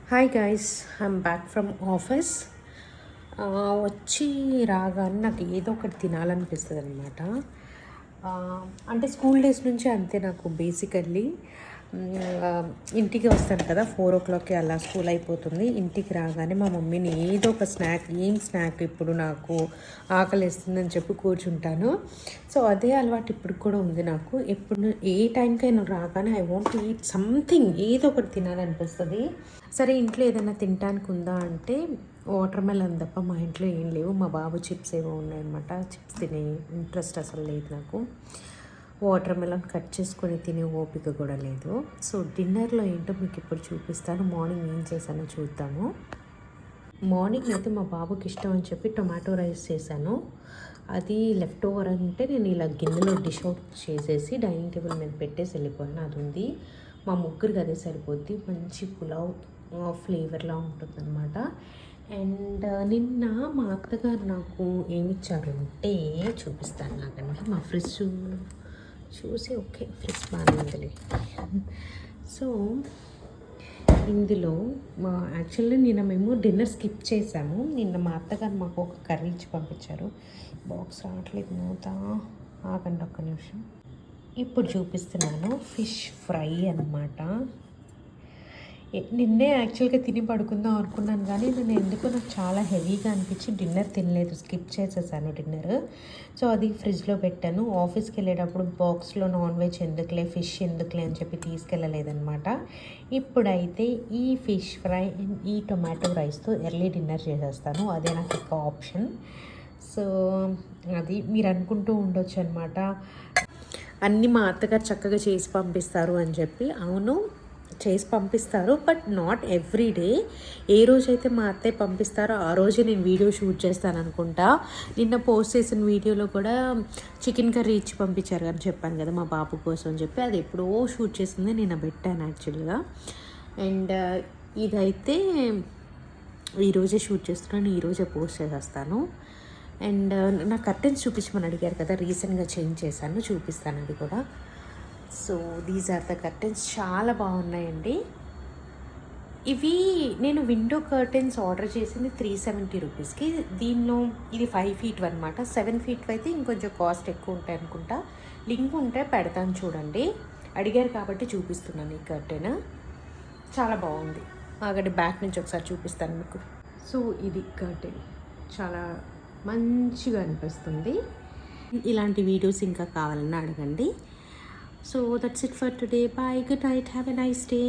Hi guys, I'm back from office. వచ్చి రాగానే నాకు ఏదో ఒకటి తినాలనిపిస్తుంది అనమాట. అంటే స్కూల్ డేస్ నుంచి అంతే. నాకు బేసికల్లీ ఇంటికి వస్తాను కదా, 4 o'clockకి అలా స్కూల్ అయిపోతుంది. ఇంటికి రాగానే మా మమ్మీని ఏదో ఒక స్నాక్, ఏం స్నాక్ ఇప్పుడు నాకు ఆకలిస్తుందని చెప్పి కూర్చుంటాను. సో అదే అలవాటు ఇప్పుడు కూడా ఉంది నాకు. ఎప్పుడు ఏ టైంకైనా రాగానే I want to eat something, ఏదో ఒకటి తినాలనిపిస్తుంది. సరే, ఇంట్లో ఏదైనా తినడానికి ఉందా అంటే వాటర్ మెలన్ తప్ప మా ఇంట్లో ఏం లేవు. మా బాబు చిప్స్ ఏమో ఉన్నాయన్నమాట. చిప్స్ తినే ఇంట్రెస్ట్ అసలు లేదు నాకు. వాటర్ మెలన్ కట్ చేసుకొని తినే ఓపిక కూడా లేదు. సో డిన్నర్లో ఏంటో మీకు ఇప్పుడు చూపిస్తాను. మార్నింగ్ ఏం చేశానో చూద్దాము. మార్నింగ్ అయితే మా బాబుకి ఇష్టం అని చెప్పి టొమాటో రైస్ చేశాను. అది లెఫ్ట్ ఓవర్ అంటే నేను ఇలా గిన్నెలో డిష్ అవుట్ చేసేసి డైనింగ్ టేబుల్ మీద పెట్టేసి వెళ్ళిపోయాను. అది ఉంది. మా ముగ్గురికి అదే సరిపోద్ది. మంచి పులావ్ ఫ్లేవర్లా ఉంటుందన్నమాట. అండ్ నిన్న మా అత్తగారు నాకు ఏమిచ్చారు అంటే చూపిస్తాను. నాకంటే మా ఫ్రిడ్జ్ చూసి ఓకే, ఫ్రిడ్జ్ బాగానే ఉందిలే. సో ఇందులో యాక్చువల్లీ నిన్న మేము డిన్నర్ స్కిప్ చేసాము. నిన్న మా అత్తగారు మాకు ఒక కర్రీ ఇచ్చి పంపించారు. బాక్స్ రావట్లేదు, మూత ఆగండి ఒక్క నిమిషం. ఇప్పుడు చూపిస్తున్నాను. ఫిష్ ఫ్రై అన్నమాట. నిన్నే యాక్చువల్గా తిని పడుకుందాం అనుకున్నాను, కానీ నేను ఎందుకో నాకు చాలా హెవీగా అనిపించి డిన్నర్ తినలేదు, స్కిప్ చేసేసాను డిన్నర్. సో అది ఫ్రిడ్జ్లో పెట్టాను. ఆఫీస్కి వెళ్ళేటప్పుడు బాక్స్లో నాన్ వెజ్ ఎందుకులే, ఫిష్ ఎందుకులే అని చెప్పి తీసుకెళ్ళలేదన్నమాట. ఇప్పుడైతే ఈ ఫిష్ ఫ్రై అండ్ ఈ టొమాటో రైస్తో ఎర్లీ డిన్నర్ చేసేస్తాను. అదే నాకు ఒక ఆప్షన్. సో అది మీరు అనుకుంటూ ఉండొచ్చు అనమాట, అన్నీ మా అత్తగారు చక్కగా చేసి పంపిస్తారు అని చెప్పి. అవును, చేసి పంపిస్తారు, బట్ నాట్ ఎవ్రీ డే. ఏ రోజైతే మా అత్తయ్య పంపిస్తారో ఆ రోజే నేను వీడియో షూట్ చేస్తాను అనుకుంటా. నిన్న పోస్ట్ చేసిన వీడియోలో కూడా చికెన్ కర్రీ ఇచ్చి పంపించారు అని చెప్పాను కదా మా బాబు కోసం అని చెప్పి. అది ఎప్పుడో షూట్ చేసింది, నేను పెట్టాను యాక్చువల్గా. అండ్ ఇదైతే ఈరోజే షూట్ చేస్తున్నాను, ఈరోజే పోస్ట్ చేసేస్తాను. అండ్ నా కర్టెన్స్ చూపించమని అడిగారు కదా, రీసెంట్గా చేంజ్ చేశాను, చూపిస్తాను అది కూడా. So these are the curtains, చాలా బాగున్నాయండి. ఇవి నేను విండో కర్టెన్స్ ఆర్డర్ చేసింది 370 రూపీస్కి. దీనిలో ఇది 5 feet అనమాట. 7 feet అయితే ఇంకొంచెం కాస్ట్ ఎక్కువ ఉంటాయి అనుకుంటా. లింక్ ఉంటే పెడతాను చూడండి. అడిగారు కాబట్టి చూపిస్తున్నాను. ఈ కర్టెన్ చాలా బాగుంది. ఆగండి, బ్యాక్ నుంచి ఒకసారి చూపిస్తాను మీకు. సో ఇది కర్టెన్ చాలా మంచిగా అనిపిస్తుంది. ఇలాంటి వీడియోస్ ఇంకా కావాలన్నా అడగండి. So that's it for today. Bye. Good night. Have a nice day.